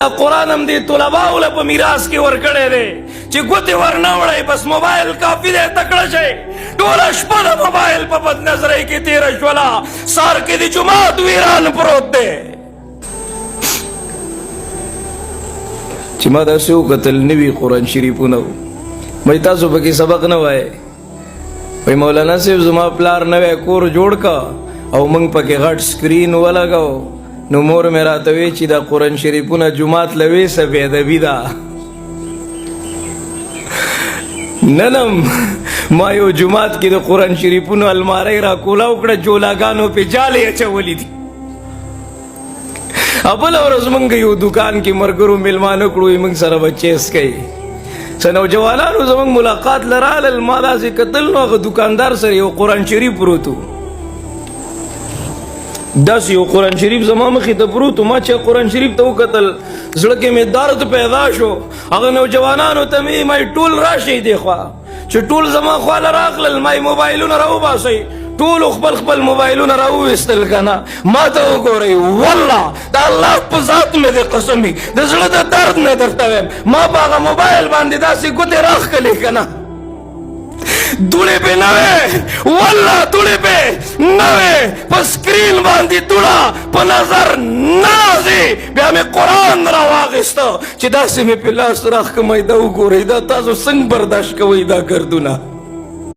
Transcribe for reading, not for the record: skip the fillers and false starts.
قرآن هم دې طلباو له په میراث کې ورکړی دی چې ګوتې ورنه وړئ بس موبایل کافي دی تکړه شئ ټوله شپه د موبایل په بد نظرۍ کې تېره شوله سار کې د جومات ویران پروت دی چې ما داسې وکتل نوي قرآن شریفونه وایي تاسو پکې سبق نه وایئ وایي مولانا صاحب زما پلار نوی کور جوړ کا او موږ پکې غټ سکرین ولګو نو مور مې راته وی چې دا قرآن شریفونه جومات له ویسه بې ادبي ده ننم ما یو جومات کې د قرآن شریفونو المارۍ را کولاو کړه جولاګانو پې جالې اچولي دي بله ورځ موږ یو دوکان کې ملګرو میلمانه کړو موږ سره به چیس کوي څه نوجوانانو زموږ ملاقات له رالل ما داسې کتل نو هغه دوکاندار سره یو قرآن شریف پروت و داسې یو قرآن شریف زما مخې ته پروت و ما چې قرآن شریف ته وکتل زړه کې مې درد پیدا شو هغه نوجوانانو ته مې مای ټول راشئ دې خوا چې ټول زما خواله راغلل مای موبایلونه راوباسئ ټولو خپل خپل موبایلونه راوویستل که نه ما ته وګورئ والله د الله په ذات مې د قسم وي د زړه د درد نه درته وایم ما په هغه موبایل باندې داسې ګوتې راښکلې که نه دوړې پې نه وې والله دوړې پې نه وې په سکرین باندې دوړه په نظر نه راځي بیا مې قرآن راواخیسته چې داسې مې پې لاس راښکمئ دا وګورئ دا تاسو څنګه برداشت کوئ دا ګردونه